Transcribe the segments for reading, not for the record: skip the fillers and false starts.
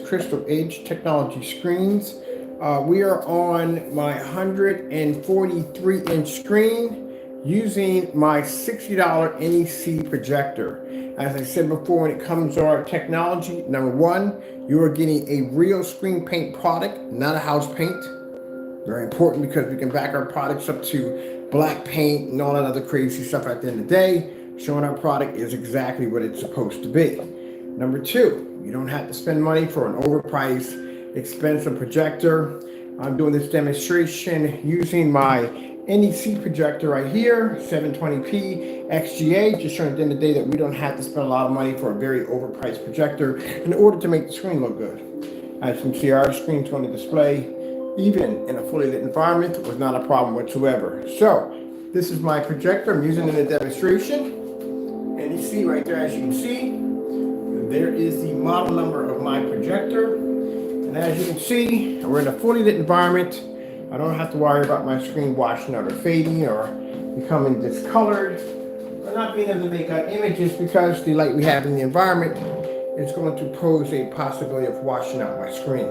Crystal Edge Technology Screens. We are on my 143-inch screen using my $60 NEC projector. As I said before, when it comes to our technology, number one, you are getting a real screen paint product, not a house paint. Very important because we can back our products up to black paint and all that other crazy stuff at the end of the day. Showing our product is exactly what it's supposed to be. Number two, you don't have to spend money for an overpriced, expensive projector. I'm doing this demonstration using my NEC projector right here, 720p XGA, just showing at the end of the day that we don't have to spend a lot of money for a very overpriced projector in order to make the screen look good. As you can see, our screen's going to display even in a fully lit environment was not a problem whatsoever. So this is my projector. I'm using it in a demonstration. And you see right there, as you can see, there is the model number of my projector. And as you can see, we're in a fully lit environment. I don't have to worry about my screen washing out or fading or becoming discolored or not being able to make out images because the light we have in the environment is going to pose a possibility of washing out my screen.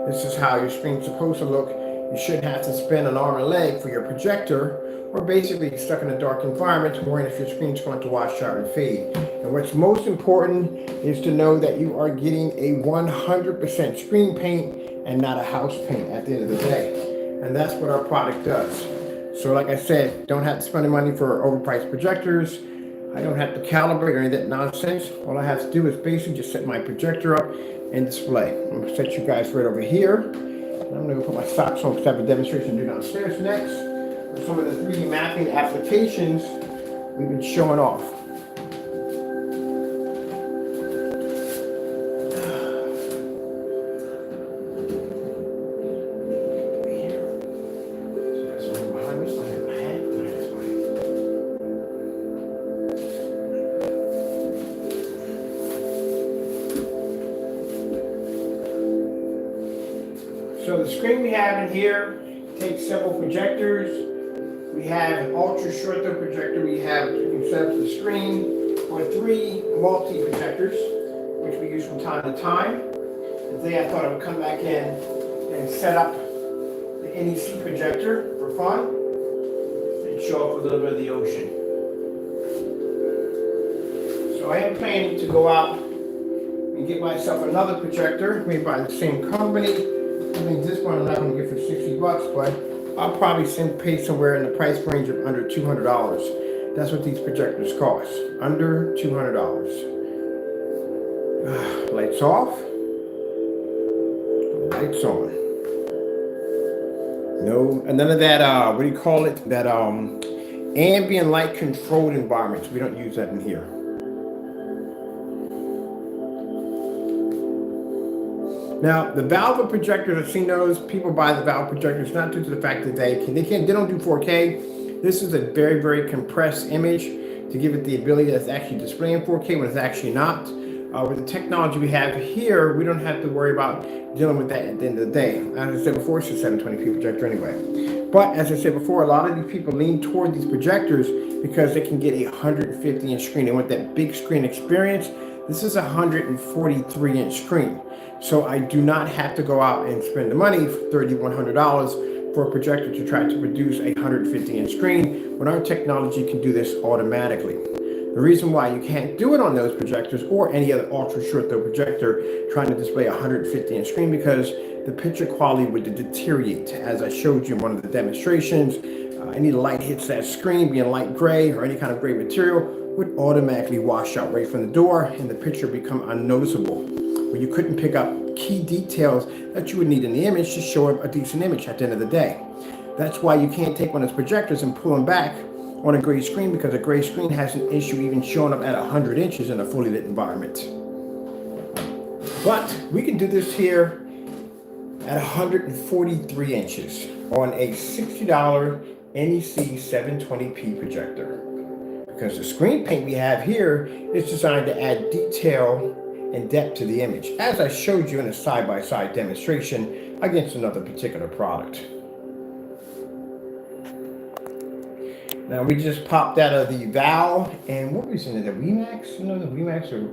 This is how your screen's supposed to look. You shouldn't have to spend an arm and a leg for your projector, or basically stuck in a dark environment worrying if your screen's going to wash out and fade. And what's most important is to know that you are getting a 100% screen paint and not a house paint at the end of the day. And that's what our product does. So like I said, don't have to spend the money for overpriced projectors. I don't have to calibrate or any of that nonsense. All I have to do is basically just set my projector up and display. I'm gonna set you guys right over here. And I'm gonna put my socks on because I have a demonstration to do downstairs next. With some of the 3D mapping applications we've been showing off. So the screen we have in here takes several projectors. We have an ultra short throw projector. We have, you can set up the screen on 3 multi-projectors, which we use from time to time. Today I thought I would come back in and set up the NEC projector for fun and show off a little bit of the ocean. So I am planning to go out and get myself another projector made by the same company. I think this one I'm not going to get for 60 bucks, but I'll probably pay somewhere in the price range of under $200. That's what these projectors cost, under $200. Lights off, lights on. No, and none of that, what do you call it? That ambient light controlled environments. We don't use that in here. Now, the Valve projectors, I've seen those, people buy the Valve projectors not due to the fact that they don't do 4K. This is a very, very compressed image to give it the ability that's actually displaying 4K when it's actually not. With the technology we have here, we don't have to worry about dealing with that at the end of the day. As I said before, it's a 720p projector anyway. But as I said before, a lot of these people lean toward these projectors because they can get a 150-inch screen. They want that big screen experience. This is a 143-inch screen. So I do not have to go out and spend the money for $3,100 for a projector to try to produce a 150-inch screen when our technology can do this automatically. The reason why you can't do it on those projectors or any other ultra short throw projector trying to display a 150-inch screen because the picture quality would deteriorate. As I showed you in one of the demonstrations, any light hits that screen, being light gray or any kind of gray material, would automatically wash out right from the door and the picture become unnoticeable, where you couldn't pick up key details that you would need in the image to show a decent image at the end of the day. That's why you can't take one of those projectors and pull them back on a gray screen because a gray screen has an issue even showing up at 100 inches in a fully lit environment. But we can do this here at 143 inches on a $60 NEC 720p projector. Because the screen paint we have here is designed to add detail and depth to the image, as I showed you in a side-by-side demonstration against another particular product. Now we just popped out of the Valve, and what was in it, the VMAX? You know, the VMAX or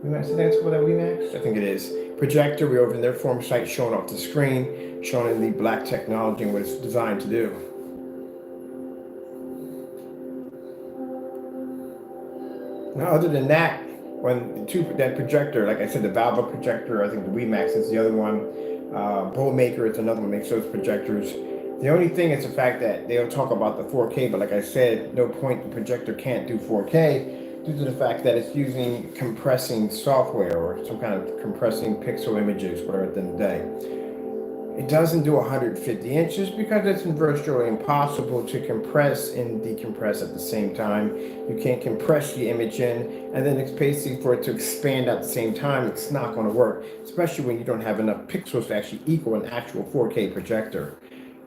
WeMax, I think it's called that WeMax. I think it is. Projector, we're over in their forum site showing off the screen, showing the black technology and what it's designed to do. Now, other than that, when that projector, like I said, the Valve projector, I think the WeMax is the other one. Bullmaker is another one that makes those projectors. The only thing is the fact that they'll talk about the 4K, but like I said, no point the projector can't do 4K due to the fact that it's using compressing software or some kind of compressing pixel images, whatever at the end of the day. It doesn't do 150 inches because it's virtually impossible to compress and decompress at the same time. You can't compress the image in and then it's basically for it to expand at the same time. It's not going to work, especially when you don't have enough pixels to actually equal an actual 4K projector.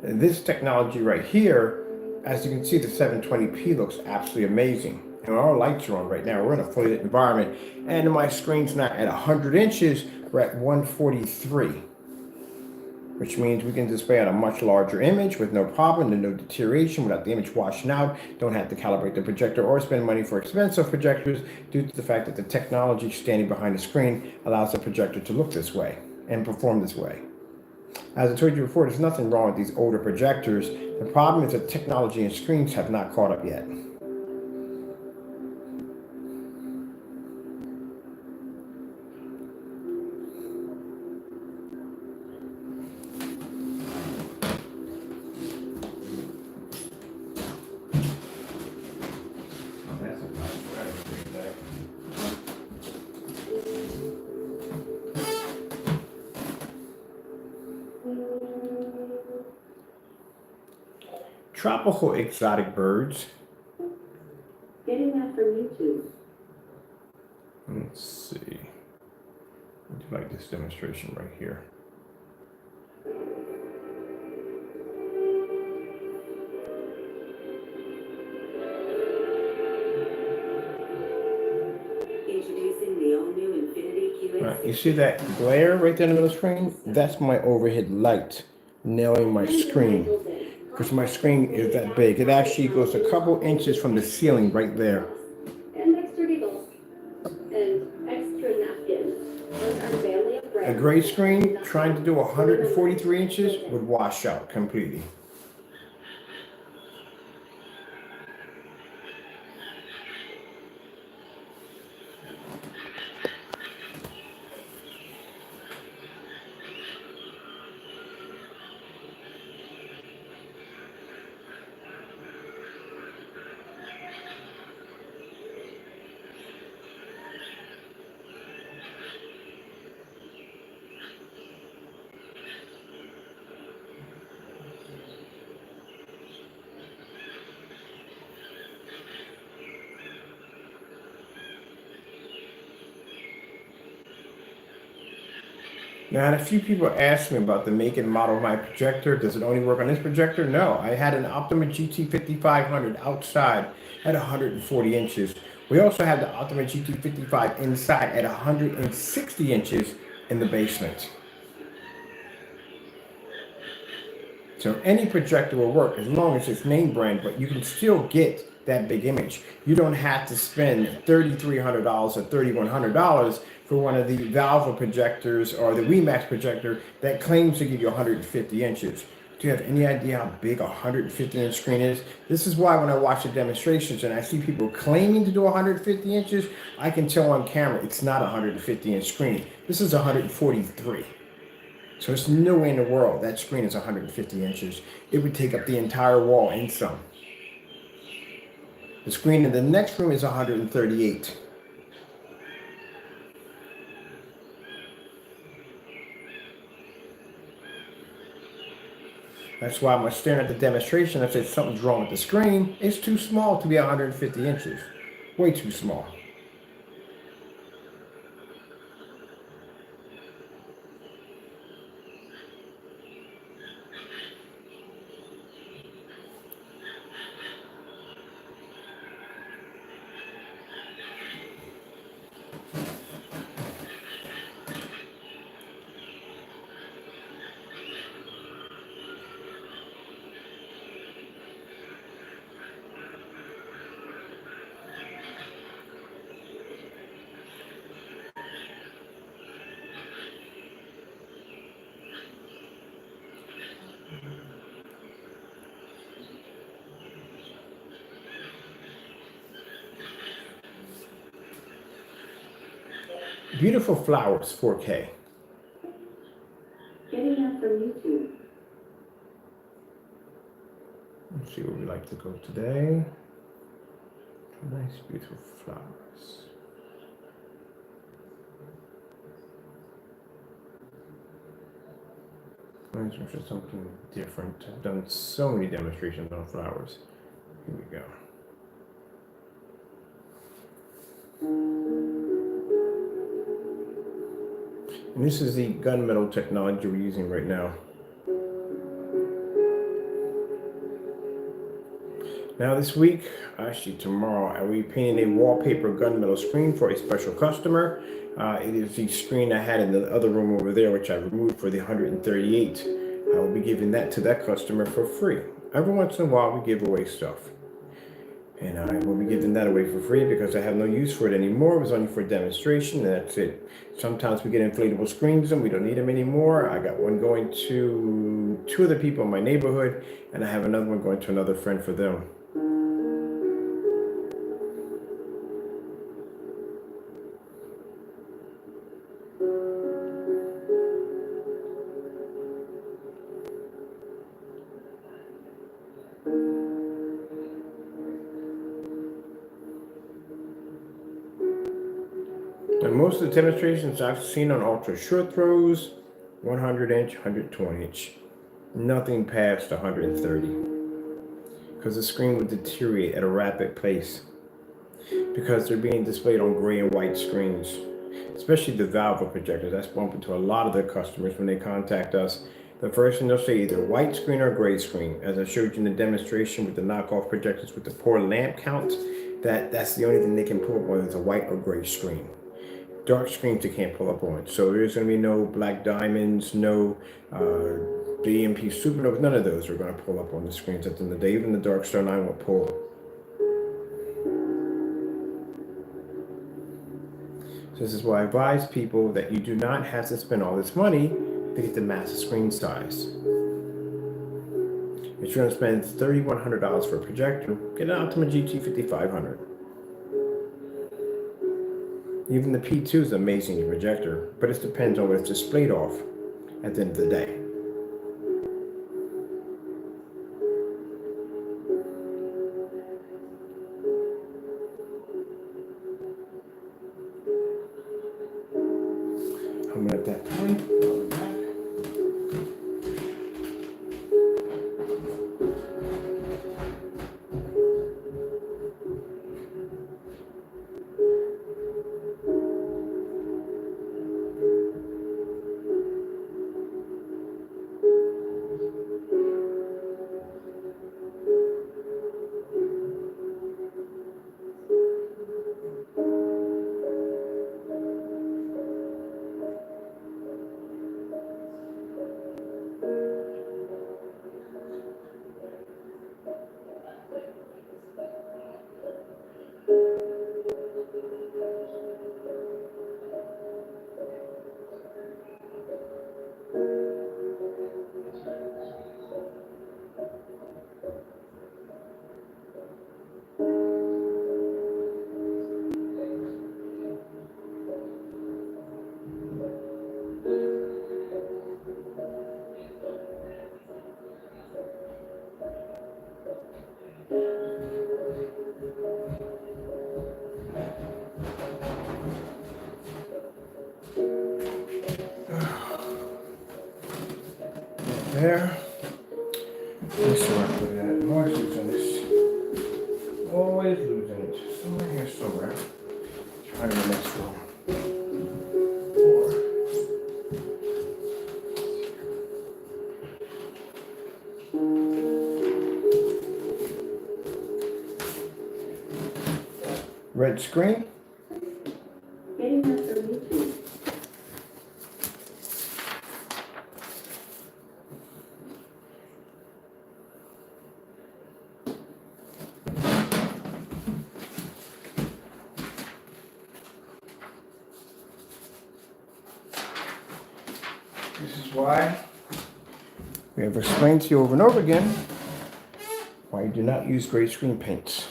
And this technology right here, as you can see, the 720p looks absolutely amazing. And our lights are on right now. We're in a fully lit environment and my screen's not at 100 inches, we're at 143. Which means we can display out a much larger image with no problem and no deterioration without the image washing out. Don't have to calibrate the projector or spend money for expensive projectors due to the fact that the technology standing behind the screen allows the projector to look this way and perform this way. As I told you before, there's nothing wrong with these older projectors. The problem is that technology and screens have not caught up yet. Tropical exotic birds. Getting that from YouTube. Let's see. I do like this demonstration right here. Introducing the all-new Infinity QX. Right, you see that glare right there in the middle of the screen? That's my overhead light nailing my screen. Because my screen is that big. It actually goes a couple inches from the ceiling right there. And extra giggles. And extra napkins. Our family of A gray screen trying to do 143 inches would wash out completely. Now, I had a few people ask me about the make and model of my projector. Does it only work on this projector? No, I had an Optima GT 5500 outside at 140 inches. We also have the Optima GT 55 inside at 160 inches in the basement. So any projector will work as long as it's name brand, but you can still get that big image. You don't have to spend $3,300 or $3,100 for one of the Valve projectors or the WeMax projector that claims to give you 150 inches. Do you have any idea how big a 150 inch screen is? This is why when I watch the demonstrations and I see people claiming to do 150 inches, I can tell on camera it's not a 150 inch screen. This is 143. So it's no way in the world that screen is 150 inches. It would take up the entire wall and some. The screen in the next room is 138. That's why I'm staring at the demonstration. I said something's wrong with the screen. It's too small to be 150 inches. Way too small. Beautiful Flowers 4K. Getting that from YouTube. Let's see where we like to go today. Nice, beautiful flowers. Let's look for something different. I've done so many demonstrations on flowers. Here we go. And this is the gunmetal technology we're using right now. Now this week, actually tomorrow, I'll be painting a wallpaper gunmetal screen for a special customer. It is the screen I had in the other room over there, which I removed for the 138. I will be giving that to that customer for free. Every once in a while, we give away stuff. And I will be giving that away for free because I have no use for it anymore. It was only for demonstration, and that's it. Sometimes we get inflatable screens and we don't need them anymore. I got one going to 2 other people in my neighborhood, and I have another one going to another friend for them. And most of the demonstrations I've seen on ultra short throws, 100-inch, 120-inch, nothing past 130, because the screen would deteriorate at a rapid pace because they're being displayed on gray and white screens, especially the Valve projectors. That's bumping to a lot of their customers when they contact us. The first thing they'll say either white screen or gray screen. As I showed you in the demonstration with the knockoff projectors with the poor lamp count, that's the only thing they can pull up on is a white or gray screen. Dark screens you can't pull up on. So there's going to be no black diamonds, no DMP supernovas, none of those are going to pull up on the screens at the end of the day. Even the Dark Star 9 won't pull. So this is why I advise people that you do not have to spend all this money to get the massive screen size. If you're going to spend $3,100 for a projector, get an Optima GT 5500. Even the P2 is an amazing projector, but it depends on what it's displayed off at the end of the day. I'm at that point. There. Let's see where I put it at. I'm always losing this. Always losing it. Somewhere here, somewhere. Try in the next room. 4. Red screen. Getting that from YouTube. This is why we have explained to you over and over again why you do not use gray screen paints.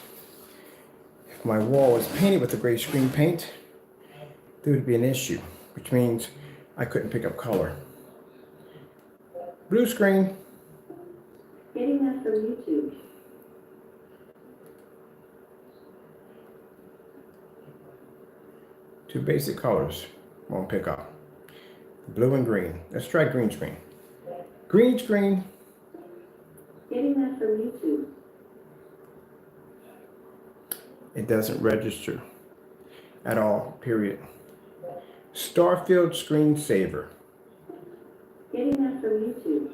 If my wall was painted with the gray screen paint, there would be an issue, which means I couldn't pick up color. Blue screen. Getting that from YouTube. Two basic colors won't pick up. Blue and green. Let's try green screen. Green screen. Getting that from YouTube. It doesn't register at all, period. Starfield screensaver. Getting that from YouTube.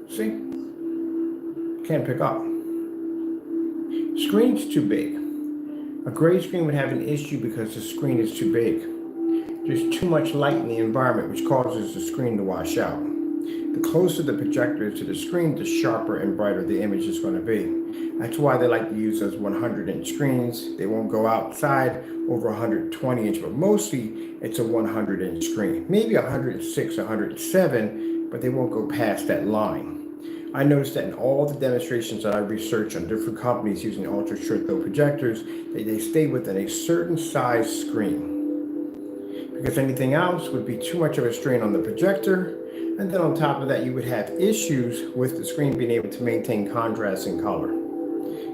See? Can't pick up. Screen's too big. A gray screen would have an issue because the screen is too big. There's too much light in the environment, which causes the screen to wash out. The closer the projector is to the screen, the sharper and brighter the image is going to be. That's why they like to use those 100-inch screens. They won't go outside over 120-inch, but mostly it's a 100-inch screen. Maybe 106, 107, but they won't go past that line. I noticed that in all the demonstrations that I researched on different companies using ultra short throw projectors, they stay within a certain size screen. Because anything else would be too much of a strain on the projector, and then on top of that you would have issues with the screen being able to maintain contrast and color.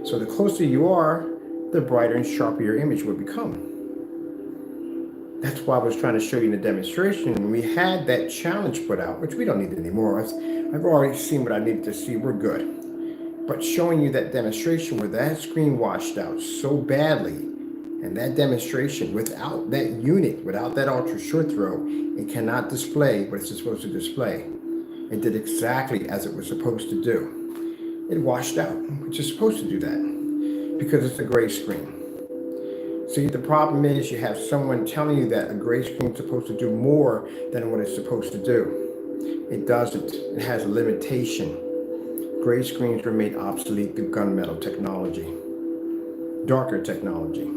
So the closer you are, the brighter and sharper your image would become. That's why I was trying to show you in the demonstration. When we had that challenge put out, which we don't need anymore. I've already seen what I needed to see, we're good. But showing you that demonstration where that screen washed out so badly, and that demonstration without that unit, without that ultra short throw, it cannot display what it's supposed to display. It did exactly as it was supposed to do. It washed out, which is supposed to do that, because it's a gray screen. See, the problem is you have someone telling you that a gray screen is supposed to do more than what it's supposed to do. It doesn't. It has a limitation. Gray screens were made obsolete through gunmetal technology, darker technology.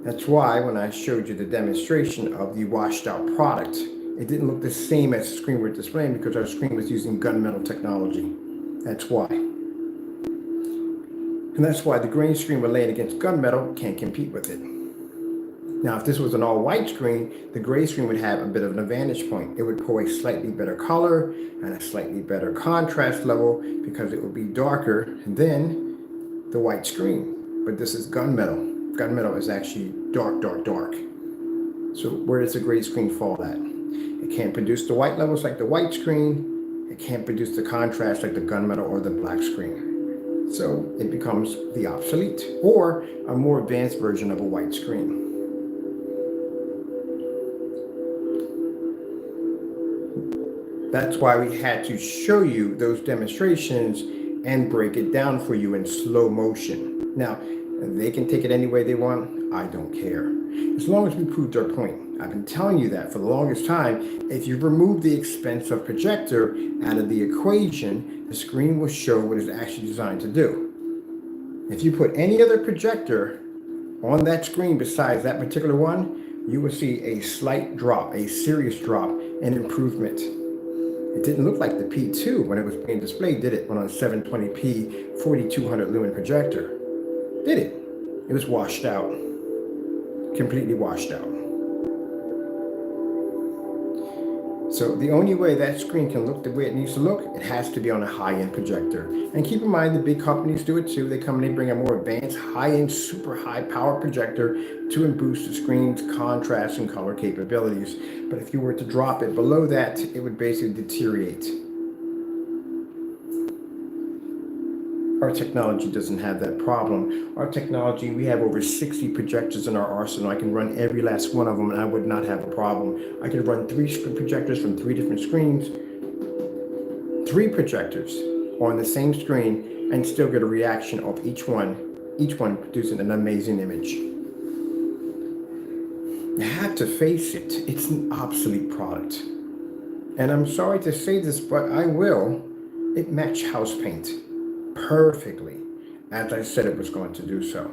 That's why when I showed you the demonstration of the washed out product, it didn't look the same as the screen we're displaying because our screen was using gunmetal technology. That's why. And that's why the green screen we're laying against gunmetal can't compete with it. Now, if this was an all-white screen, the gray screen would have a bit of an advantage point. It would pull a slightly better color and a slightly better contrast level because it would be darker than the white screen. But this is gunmetal. Gunmetal is actually dark, dark, dark. So where does the gray screen fall at? It can't produce the white levels like the white screen. It can't produce the contrast like the gunmetal or the black screen. So it becomes the obsolete or a more advanced version of a white screen. That's why we had to show you those demonstrations and break it down for you in slow motion. Now, they can take it any way they want. I don't care. As long as we proved our point. I've been telling you that for the longest time. If you remove the expense of projector out of the equation, the screen will show what it's actually designed to do. If you put any other projector on that screen besides that particular one, you will see a slight drop, a serious drop in improvement. It didn't look like the P2 when it was being displayed, did it? When on a 720p 4200 lumen projector. Did it? It was washed out. Completely washed out. So the only way that screen can look the way it needs to look, it has to be on a high-end projector. And keep in mind, the big companies do it too. They come and they bring a more advanced, high-end, super high-power projector to boost the screen's contrast and color capabilities. But if you were to drop it below that, it would basically deteriorate. Our technology doesn't have that problem. Our technology, we have over 60 projectors in our arsenal. I can run every last one of them and I would not have a problem. I can run 3 projectors from 3 different screens, 3 projectors on the same screen and still get a reaction of each one producing an amazing image. You have to face it, it's an obsolete product. And I'm sorry to say this, but I will. It matched house paint perfectly, as I said it was going to do so.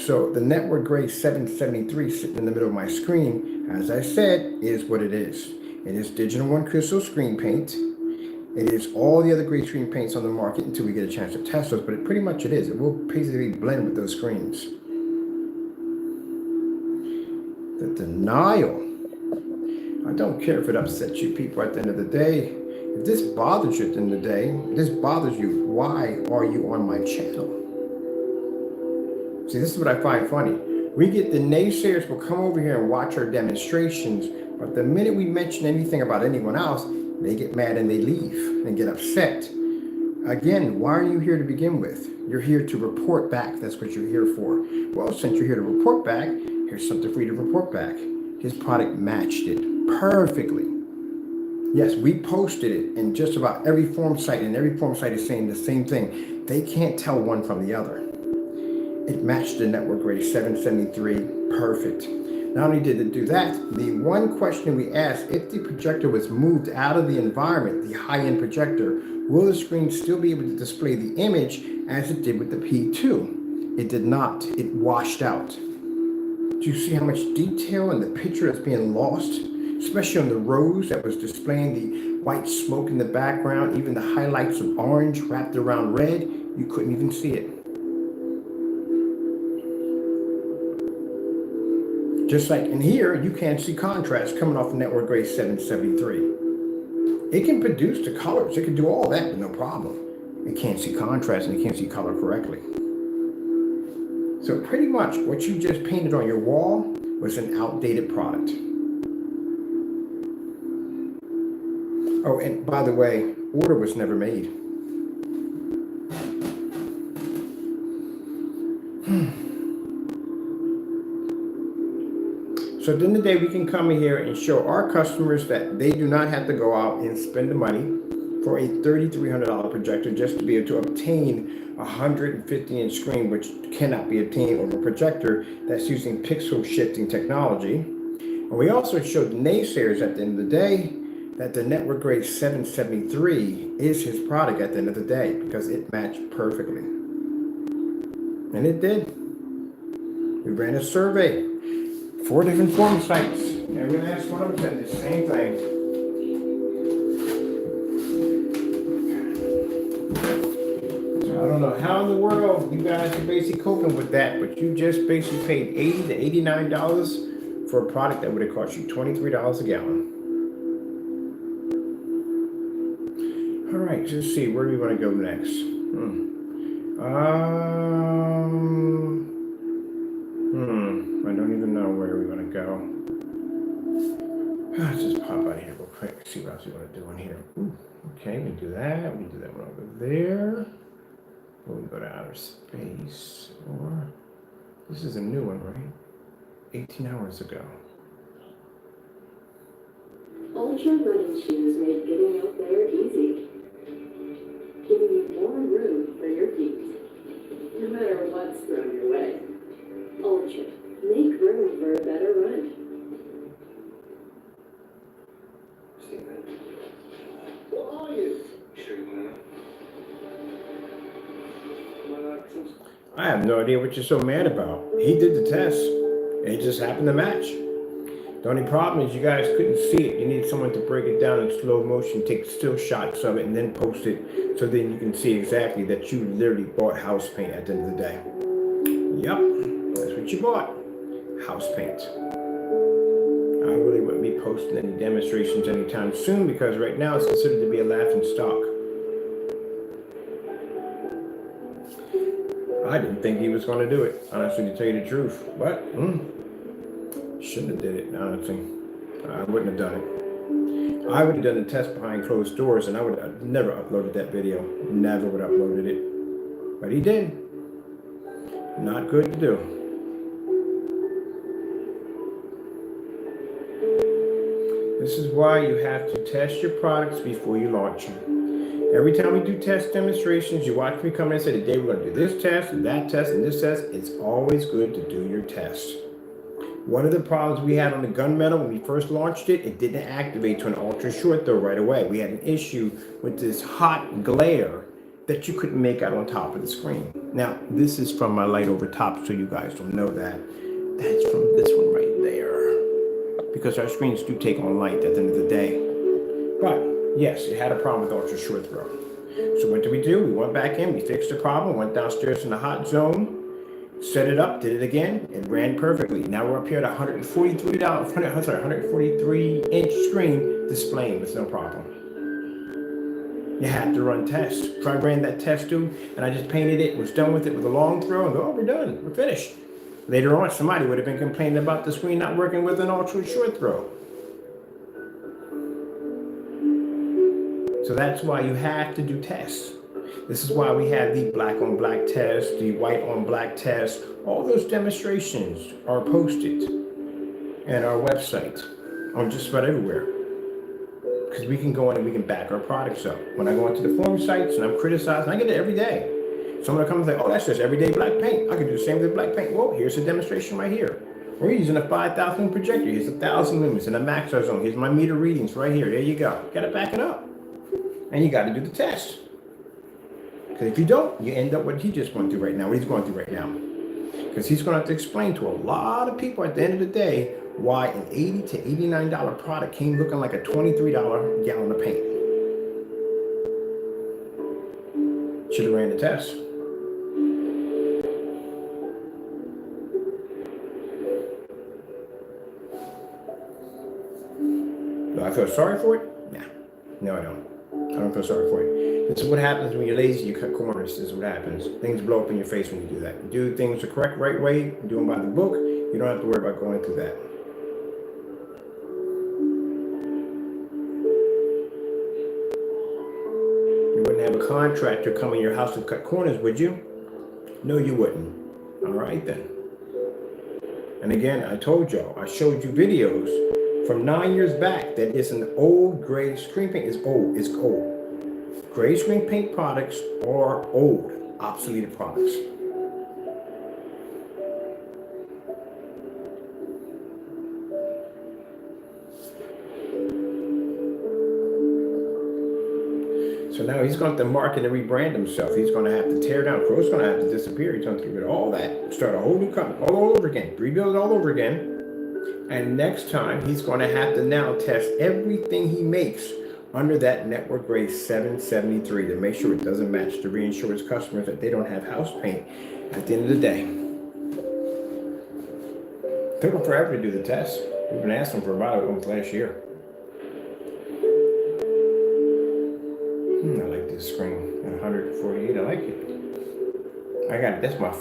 So the Network Gray 773 sitting in the middle of my screen, as I said, is what it is. It is Digital One Crystal screen paint. It is all the other great screen paints on the market until we get a chance to test those, but it pretty much it is. It will basically blend with those screens. The denial. I don't care if it upsets you people at the end of the day. If this bothers you at the end of the day, if this bothers you, why are you on my channel? See, this is what I find funny. We get the naysayers will come over here and watch our demonstrations, but the minute we mention anything about anyone else, they get mad and they leave and get upset. Again, why are you here to begin with? You're here to report back. That's what you're here for. Well, since you're here to report back, here's something for you to report back. His product matched it perfectly. Yes, we posted it in just about every form site, and every form site is saying the same thing. They can't tell one from the other. It matched the network grade 773 perfect. Not only did it do that, the one question we asked, if the projector was moved out of the environment, the high-end projector, will the screen still be able to display the image as it did with the P2? It did not. It washed out. Do you see how much detail in the picture that's being lost? Especially on the rose that was displaying the white smoke in the background, even the highlights of orange wrapped around red, you couldn't even see it. Just like in here, you can't see contrast coming off the network grade 773. It can produce the colors, it can do all that, but no problem. It can't see contrast and it can't see color correctly. So pretty much what you just painted on your wall was an outdated product. Oh, and by the way, order was never made. So at the end of the day, we can come in here and show our customers that they do not have to go out and spend the money for a $3,300 projector just to be able to obtain a 150-inch screen, which cannot be obtained on a projector that's using pixel shifting technology. And we also showed naysayers at the end of the day that the network grade 773 is his product at the end of the day because it matched perfectly. And it did. We ran a survey, 4 different form sites, and we asked one of them said the same thing. So I don't know how in the world you guys are basically coping with that, but you just basically paid $80 to $89 for a product that would have cost you $23 a gallon. All right, let's see, where do we want to go next? I don't even know where we want to go. Let's just pop out of here real quick, see what else we want to do in here. Okay, we can do that. We can do that one over there. We'll go to outer space. Or this is a new one, right? 18 hours ago. Ultra running shoes make getting out there easy, giving you more room for your feet, no matter what's thrown your way. Ultra, make room for a better run. What are you? I have no idea what you're so mad about. He did the test, and it just happened to match. The only problem is you guys couldn't see it. You need someone to break it down in slow motion, take still shots of it, and then post it so then you can see exactly that you literally bought house paint at the end of the day. Yep, that's what you bought. House paint. I really wouldn't be posting any demonstrations anytime soon because right now it's considered to be a laughing stock. I didn't think he was going to do it, honestly, to tell you the truth. But, shouldn't have did it, honestly. I wouldn't have done it. I would have done the test behind closed doors and I would have never uploaded that video. Never would have uploaded it. But he did. Not good to do. This is why you have to test your products before you launch them. Every time we do test demonstrations, you watch me come in and say, today we're going to do this test and that test and this test. It's always good to do your test. One of the problems we had on the Gunmetal when we first launched it, it didn't activate to an ultra short throw right away. We had an issue with this hot glare that you couldn't make out on top of the screen. Now, this is from my light over top, so you guys don't know that. That's from this one right there. Because our screens do take on light at the end of the day. But Yes, it had a problem with ultra short throw. So what did we do? We went back in, we fixed the problem, went downstairs in the hot zone, set it up, did it again, it ran perfectly. Now we're up here at $143-inch screen displaying with no problem. You have to run tests. So I ran that test too, and I just painted it, was done with it with a long throw, and go, oh, we're done, we're finished. Later on, somebody would have been complaining about the screen not working with an ultra short throw. So that's why you have to do tests. This is why we have the black on black test, the white on black test. All those demonstrations are posted at our website on just about everywhere. Because we can go in and we can back our products up. When I go into the forum sites and I'm criticized, and I get it every day. Someone comes and say, oh, that's just everyday black paint. I can do the same with black paint. Well, here's a demonstration right here. We're using a 5,000 projector. Here's 1,000 lumens in a max zone. Here's my meter readings right here. There you go. You got to back it up. And you got to do the test. Because if you don't, you end up what he just went through right now, what he's going through right now. Because he's going to have to explain to a lot of people at the end of the day why an $80 to $89 product came looking like a $23 gallon of paint. Should have ran the test. Do I feel sorry for it? Nah. No, I don't. I don't feel sorry for you. This is what happens when you're lazy, you cut corners. This is what happens. Things blow up in your face when you do that. You do things the correct, right way, you do them by the book, you don't have to worry about going through that. You wouldn't have a contractor come in your house and cut corners, would you? No, you wouldn't. All right, then. And again, I told y'all, I showed you videos from 9 years back that is an old gray screen paint. Is old. It's old. Gray screen paint products are old, obsolete products. So now he's going to have to market and rebrand himself. He's going to have to tear down. Crow's going to have to disappear. He's going to get rid of all that, start a whole new company, all over again, rebuild it all over again. And next time, he's going to have to now test everything he makes under that network grade 773 to make sure it doesn't match to reassure his customers that they don't have house paint at the end of the day. It took him forever to do the test. We've been asking for about almost last year. I like this screen at 148. I like it. I got it. That's my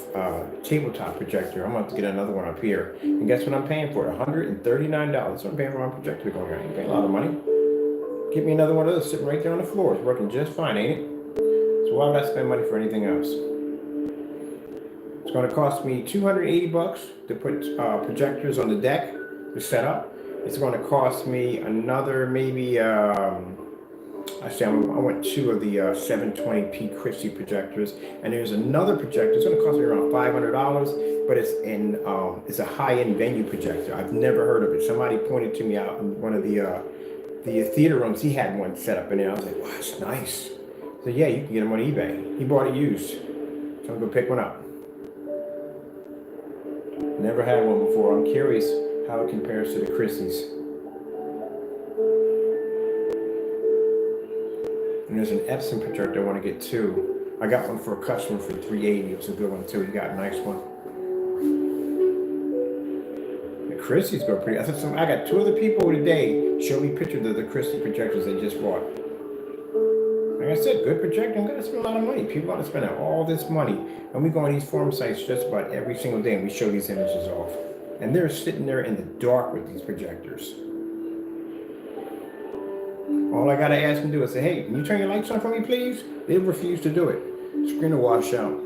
tabletop projector. I'm going to have to get another one up here. And guess what I'm paying for? $139. That's what I'm paying for my projector going on. I ain't paying a lot of money. Give me another one of those sitting right there on the floor. It's working just fine, ain't it? So why would I spend money for anything else? It's going to cost me $280 to put projectors on the deck to set up. It's going to cost me another maybe, I want two of the 720p Christie projectors, and there's another projector. It's going to cost me around $500, but it's a high-end venue projector. I've never heard of it. Somebody pointed to me out in one of the theater rooms. He had one set up in there. I was like, wow, it's nice. So yeah, you can get them on eBay. He bought it used. So I'm going to go pick one up. Never had one before. I'm curious how it compares to the Christie's. And there's an Epson projector I want to get too. I got one for a customer for $380. It was a good one too. He got a nice one. The Christie's go pretty. I got two other people today show me pictures of the Christie projectors they just bought. Like I said, good projector. I'm gonna spend a lot of money. People want to spend all this money, and we go on these forum sites just about every single day, and we show these images off. And they're sitting there in the dark with these projectors. All I gotta ask them to do is say, hey, can you turn your lights on for me, please? They refuse to do it. Screen will wash out.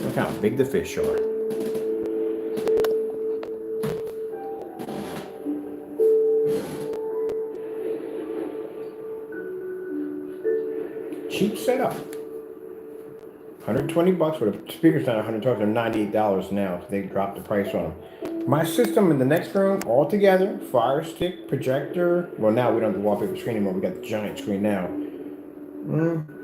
Look how big the fish are. Cheap setup. $120 for the speakers down. $120. They're $98 now. They dropped the price on them. My system in the next room all together, Fire Stick, projector. Well, now we don't have the wallpaper screen anymore. We got the giant screen now.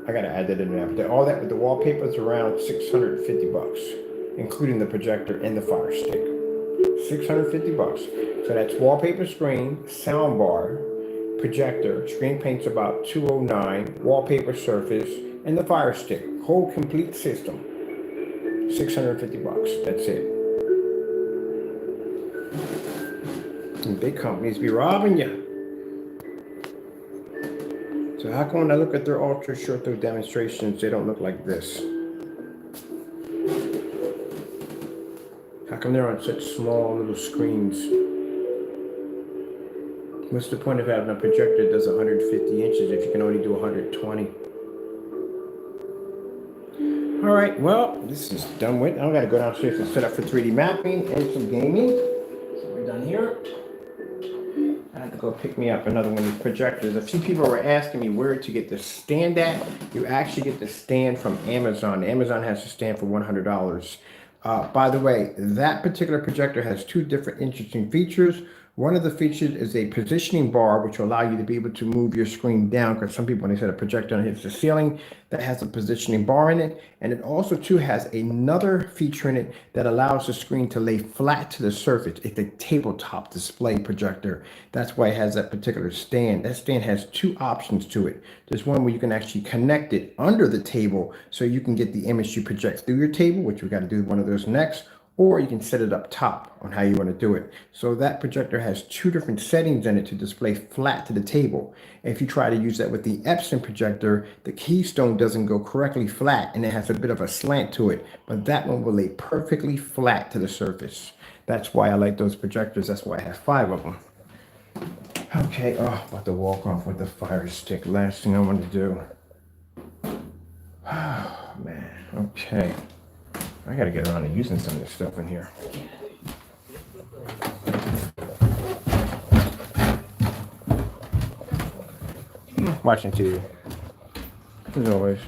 I gotta add that in there. But all that with the wallpaper is around $650, including the projector and the Fire Stick. $650. So that's wallpaper screen, sound bar, projector, screen paint's about 209, wallpaper surface, and the fire stick. Whole complete system. $650. That's it. And big companies be robbing you. So how come when I look at their ultra short throw demonstrations, they don't look like this? How come they're on such small little screens? What's the point of having a projector that does 150 inches if you can only do 120? All right, well, this is done with. I gotta go downstairs and set up for 3D mapping and some gaming. So we're done here. I have to go pick me up another one of these projectors. A few people were asking me where to get the stand at. You actually get the stand from Amazon. Amazon has a stand for $100. By the way, that particular projector has two different interesting features. One of the features is a positioning bar, which will allow you to be able to move your screen down, because some people, when they set a projector and hits the ceiling, that has a positioning bar in it. And it also, too, has another feature in it that allows the screen to lay flat to the surface. It's a tabletop display projector. That's why it has that particular stand. That stand has two options to it. There's one where you can actually connect it under the table so you can get the image you project through your table, which we got to do one of those next, or you can set it up top on how you want to do it. So that projector has two different settings in it to display flat to the table. If you try to use that with the Epson projector, the keystone doesn't go correctly flat and it has a bit of a slant to it, but that one will lay perfectly flat to the surface. That's why I like those projectors. That's why I have 5 of them. Okay, oh, about to walk off with the fire stick. Last thing I want to do. Oh, man, okay. I gotta get around to using some of this stuff in here. Watching TV, as always.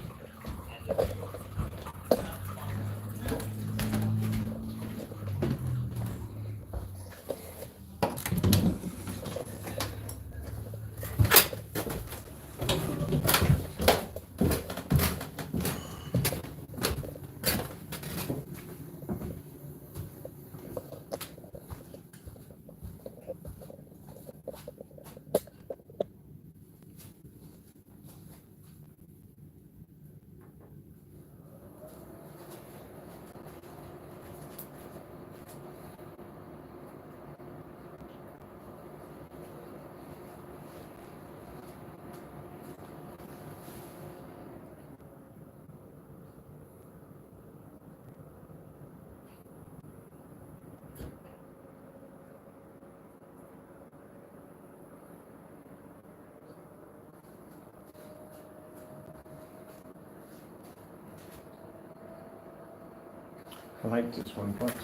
I like this one, but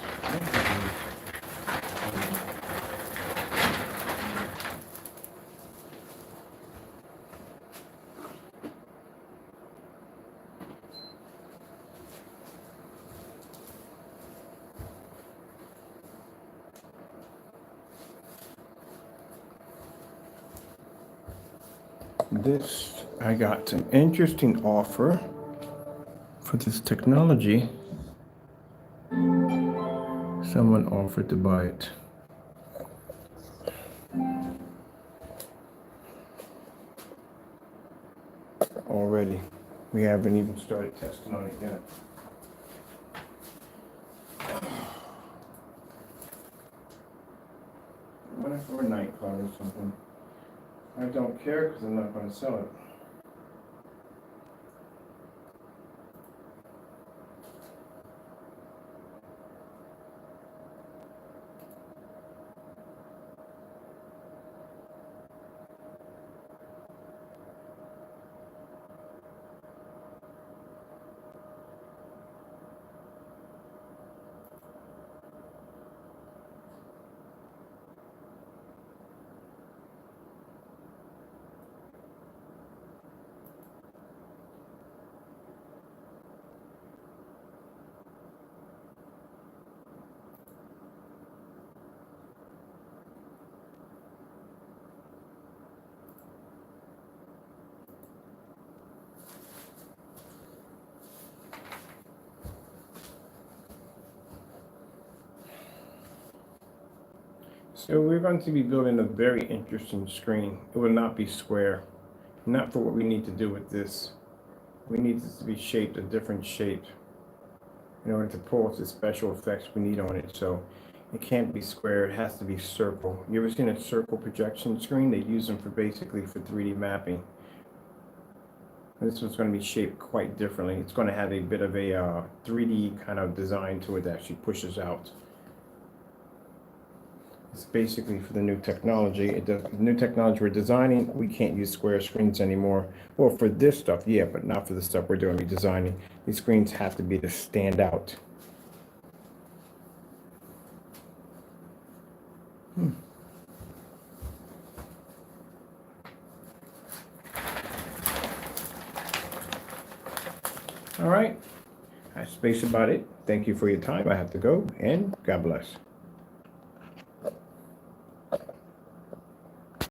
this, I got an interesting offer for this technology. Someone offered to buy it. Already. We haven't even started testing on it yet. What if for a nightclub or something? I don't care because I'm not going to sell it. So we're going to be building a very interesting screen. It will not be square, not for what we need to do with this. We need this to be shaped a different shape in order to pull off the special effects we need on it. So it can't be square, it has to be circle. You ever seen a circle projection screen? They use them for basically for 3D mapping. This one's going to be shaped quite differently. It's going to have a bit of a 3D kind of design to it that actually pushes out. It's basically for the new technology. The new technology we're designing, we can't use square screens anymore. Well, for this stuff, yeah, but not for the stuff we're doing redesigning. These screens have to be to stand out. All right, that's space about it. Thank you for your time. I have to go, and God bless.